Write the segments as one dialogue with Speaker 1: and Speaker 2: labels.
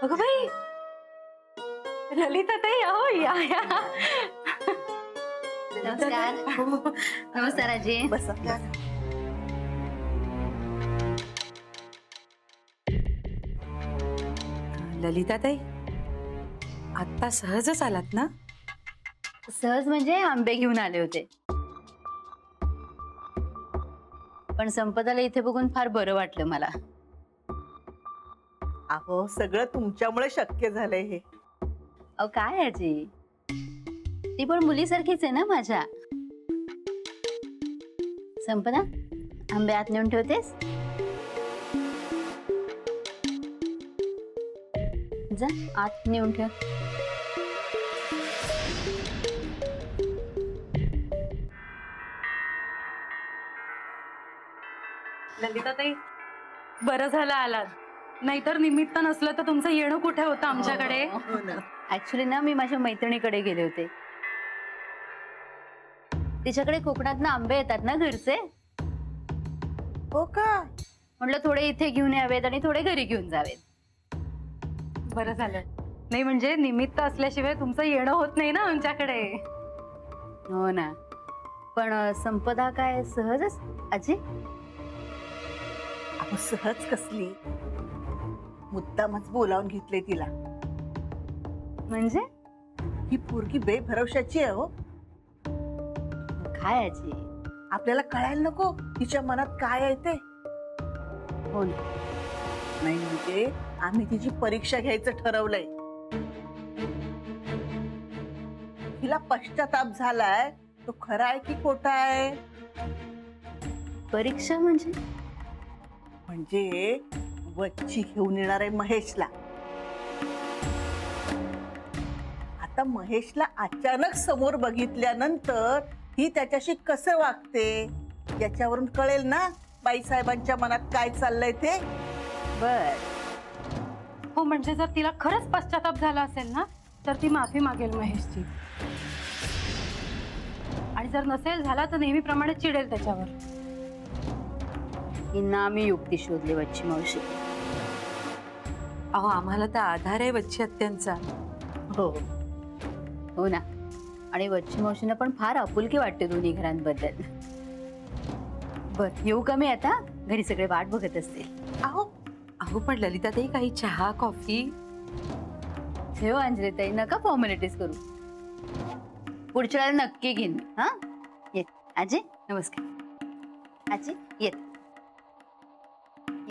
Speaker 1: अगं बाई, ललिता ताई अहो या या.
Speaker 2: नमस्कार. नमस्कार आजी.
Speaker 1: बसा. ललिता ताई, आत्ता सहजच आलात ना?
Speaker 2: सहज म्हणजे आंबे घेऊन आले होते. पण संपदाला इथे बघून फार बरं वाटलं मला.
Speaker 3: अहो सगळं तुमच्यामुळे शक्य झालंय हे.
Speaker 2: अहो काय आजी, ती पण मुलीसारखीच आहे ना माझ्या. संपदा, आंबे आत नेऊन ठेवतेस? जा आत नेऊन ठेव.
Speaker 1: ललिता ताई, बरं झालं आलात. नाहीतर निमित्त नसलं तर तुमचं येणं कुठे होतं आमच्याकडे.
Speaker 3: हो ना.
Speaker 2: ऍक्च्युली ना मी माझ्या मैत्रिणीकडे गेले होते. तिच्याकडे कोकणात ना आंबे येतात ना घरचे.
Speaker 3: हो का?
Speaker 2: म्हटलं थोडे इथे घेऊन यावेत आणि थोडे घरी घेऊन जावेत.
Speaker 1: बरं झालं. नाही म्हणजे निमित्त असल्याशिवाय तुमचं येणं होत नाही ना आमच्याकडे.
Speaker 2: हो ना. पण संपदा काय सहजच आजी?
Speaker 3: अहो सहज कसली, मुद्दामच बोलावून घेतले तिला.
Speaker 2: म्हणजे
Speaker 3: ही पोरगी बेभरवशाची आहे हो.
Speaker 2: काय आजी?
Speaker 3: आपल्याला कळायला नको तिच्या मनात काय आहे ते.
Speaker 2: हो ना.
Speaker 3: नाही म्हणजे आम्ही तिची परीक्षा घ्यायचं ठरवलंय. तिला पश्चाताप झालाय, तो खरा आहे की खोटा आहे?
Speaker 2: परीक्षा म्हणजे?
Speaker 3: म्हणजे वच्ची घेऊन येणार आहे महेशला. आता महेशला अचानक समोर बघितल्यानंतर ही त्याच्याशी कसं वागते याच्यावरून कळेल ना बाईसाहेबांच्या मनात काय चाललंय ते.
Speaker 2: बर.
Speaker 1: हो म्हणजे जर तिला खरंच पश्चाताप झाला असेल ना तर ती माफी मागेल महेशची. आणि जर नसेल झाला तर नेहमीप्रमाणे चिडेल त्याच्यावर.
Speaker 2: ही नामी युक्ती शोधली वच्ची मावशी.
Speaker 1: अहो आम्हाला तर आधार आहे वच्ची आत्यांचा.
Speaker 3: हो
Speaker 2: हो ना. आणि वच्ची मावशींना पण फार आपुलकी वाटते दोन्ही घरांबद्दल. बर येऊ का मी आता? घरी सगळे वाट बघत असतील.
Speaker 3: अहो
Speaker 1: अहो पण ललिता ताई काही चहा कॉफी.
Speaker 2: ठेव अंजलीताई, नका फॉर्मॅलिटीज करू. पुढच्या वेळेला नक्की घेईन मी. हा येत. आजी नमस्कार. आजी येत.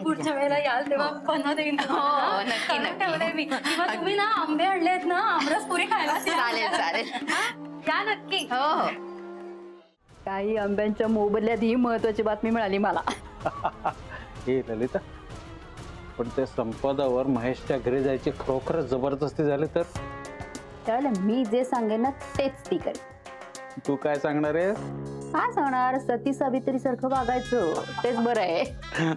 Speaker 1: पुढच्या वेळेला याल तेव्हा पन्हा देईन तुम्हाला.
Speaker 2: हो, नक्की,
Speaker 1: सांगून
Speaker 2: नक्की.
Speaker 1: ठेवलंय मी. किंवा तुम्ही ना आंबे आणलेत ना आमरस पुरी खायला
Speaker 2: चालेल चालेल.
Speaker 1: या नक्की.
Speaker 2: हो हो. काही आंब्यांच्या मोबदल्यात ही महत्वाची बातमी मिळाली मला.
Speaker 4: हे ललिता, पण त्या संपदावर महेशच्या घरी जायची खरोखरच जबरदस्ती झाली तर?
Speaker 2: त्यावेळेला मी जे सांगेन ना तेच ती करेल.
Speaker 4: तू काय सांगणार आहे?
Speaker 2: काय सांगणार? सती सावित्री सारखं वागायचं तेच बरं आहे.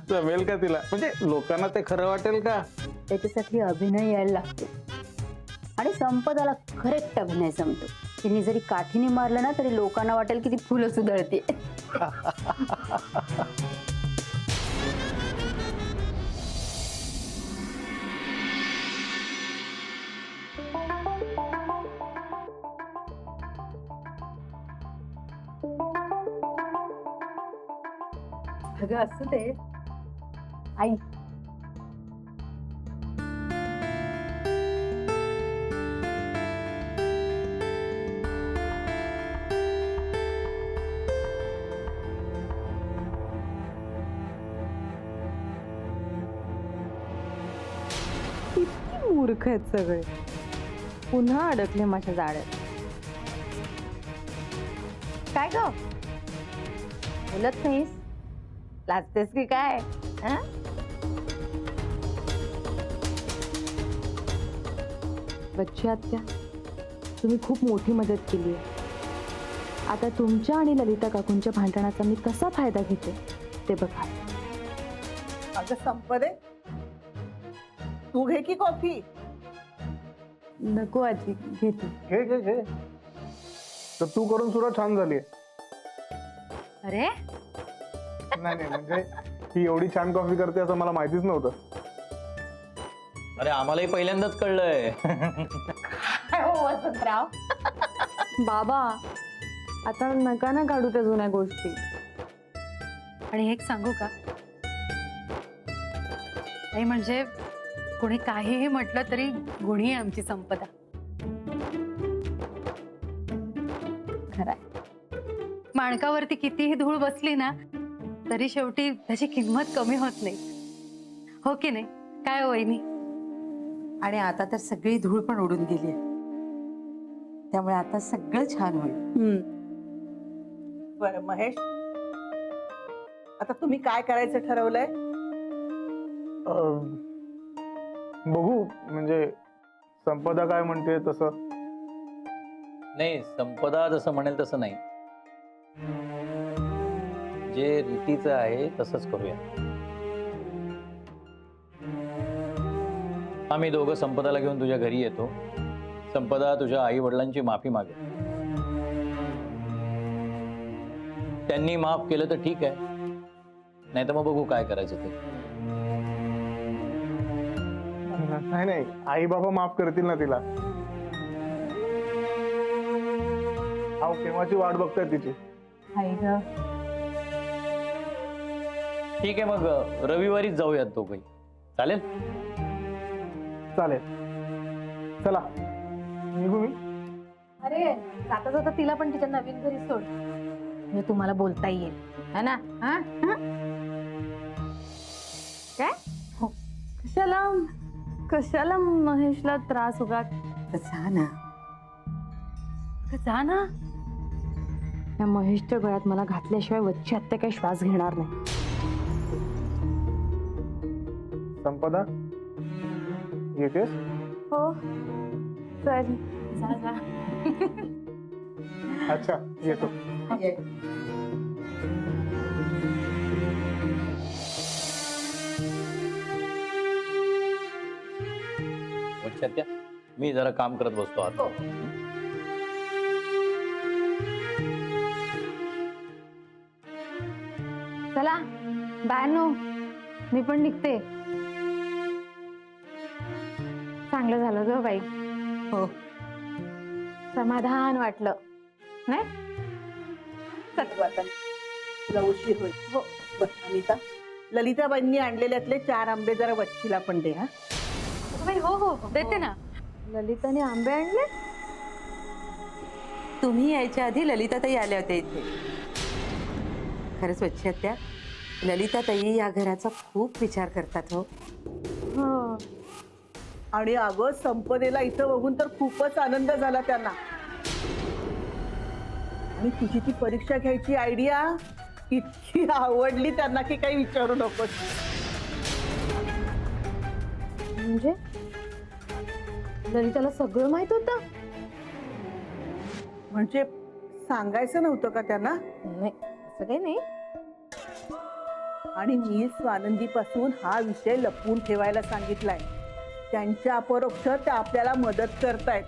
Speaker 4: जमेल का तिला? म्हणजे लोकांना ते खरं वाटेल का?
Speaker 2: त्याच्यासाठी अभिनय यायला लागतो. आणि संपदाला करेक्ट अभिनय जमतो. तिने जरी काठीने मारलं ना तरी लोकांना वाटेल की ती फुलं सुधळते.
Speaker 1: अगं असू दे.
Speaker 2: आई
Speaker 5: किती मूर्ख आहेत सगळे. पुन्हा अडकले माझ्या जाळ्यात. काय ग बोलत नाहीस? लाजतेस की काय? हं? बच्ची आत्या, तुम्ही खूप मोठी मदत केली आहे. आता तुमच्या आणि ललिता काकूंच्या भांडणाचा मी कसा फायदा घेते ते बघा.
Speaker 3: अगं संपदे, तू घे की कॉफी.
Speaker 5: नको आजी, घेते.
Speaker 6: घे घे घे. तर तू करून सुद्धा छान झाली.
Speaker 1: अरे
Speaker 6: नाही नाही म्हणजे ही एवढी छान कॉफी करते असं मला माहितीच नव्हतं.
Speaker 7: अरे आम्हालाही पहिल्यांदाच कळलंय.
Speaker 2: वसंतराव
Speaker 5: बाबा आता नका ना काढू त्या जुन्या गोष्टी.
Speaker 1: आणि एक सांगू का नाही, म्हणजे कोणी काहीही म्हटलं तरी गुणी आहे आमची संपदा.
Speaker 2: खरंय.
Speaker 1: माणकावरती कितीही धूळ बसली ना तरी शेवटी त्याची किंमत कमी होत नाही, हो की नाही? काय हो वहिनी?
Speaker 8: आणि आता तर सगळी धूळ पण उडून गेली, त्यामुळे आता सगळं छान होईल.
Speaker 3: बरं महेश, आता तुम्ही काय करायचं ठरवलंय?
Speaker 6: बघू, म्हणजे संपदा काय म्हणते तसं.
Speaker 7: नाही, संपदा जसं म्हणेल तसं नाही, जे रीतीचं आहे तसंच करूया. आम्ही दोघं संपदाला घेऊन तुझ्या घरी येतो. संपदा तुझ्या आई वडिलांची माफी मागे. त्यांनी माफ केलं तर ठीक आहे, नाही तर मग बघू काय करायचं ते.
Speaker 6: नाही नाही, आई बाबा माफ करतील ना तिला. अहो केव्हाची वाट बघताय तिची.
Speaker 2: आई ग.
Speaker 7: ठीक आहे, मग रविवारीच जाऊयात दोघंही. चालेल?
Speaker 6: चालेल, चला निघू मी.
Speaker 5: अरे जाता जाता तिला पण तिच्या नवीन घरी सोड,
Speaker 2: हे तुम्हाला बोलता येईल है ना? हा?
Speaker 5: काय कशाला कशाला महेशला त्रास उगा.
Speaker 8: तर जा ना.
Speaker 1: जा ना.
Speaker 5: या महेशच्या गळ्यात मला घातल्याशिवाय वच्ची आत्या काही श्वास घेणार नाही.
Speaker 6: संपदा येतेस?
Speaker 5: हो चल.
Speaker 1: जा जा.
Speaker 6: अच्छा येतो.
Speaker 7: अच्छा त्या, मी जरा काम करत बसतो आता.
Speaker 5: चला बाय नो, मी पण निघते. चांगलं झालं ग बाई.
Speaker 8: हो.
Speaker 5: समाधान वाटलं नाही.
Speaker 3: चल आता, तुला उशीर होईल. हो बस अनिता, ललिताबाईंनी आणलेल्यातले 4 आंबे जरा वच्छीला पण दे. हा
Speaker 1: हो हो हो, देते ना.
Speaker 5: ललिताने आंबे आणले?
Speaker 8: तुम्ही यायच्या आधी ललिताताई आल्या होत्या इथे. खरंच वच्छी आत्या, ललिताताई या घराचा खूप विचार करतात. हो.
Speaker 5: हो.
Speaker 3: आणि अगं संपदेला इथं बघून तर खूपच आनंद झाला त्यांना. आणि तुझी ती परीक्षा घ्यायची आयडिया इतकी आवडली त्यांना की काही विचारू नकोस.
Speaker 5: म्हणजे ललिताला सगळं माहित होतं?
Speaker 3: म्हणजे सांगायचं नव्हतं का त्यांना?
Speaker 5: नाही असं काही नाही.
Speaker 3: आणि मी स्वानंदीपासून हा विषय लपवून ठेवायला सांगितलाय. त्यांच्या अपरोक्ष ते आपल्याला मदत करतायत.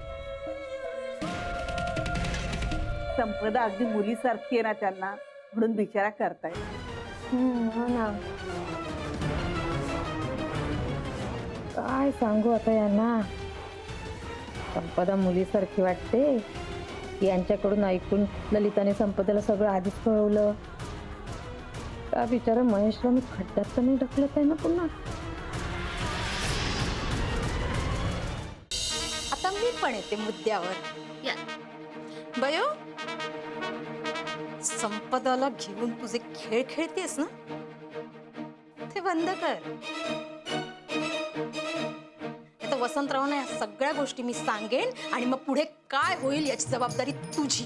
Speaker 3: संपदा अगदी मुलीसारखी आहे ना त्यांना, म्हणून बिचारा करतायत.
Speaker 5: हो ना. काय सांगू आता यांना. संपदा मुलीसारखी वाटते. यांच्याकडून ऐकून ललिताने संपदेला सगळं आधीच कळवलं. का बिचारा महेशला मी खड्ड्यात तर नाही ढकलत आहे ना पुन्हा.
Speaker 9: आता मी पण येते मुद्द्यावर. या बयो, संपदाला घेऊन तुझे खेळ खेळतेस ना, ते बंद कर. आता वसंतरावना या सगळ्या गोष्टी मी सांगेन आणि मग पुढे काय होईल याची जबाबदारी तुझी.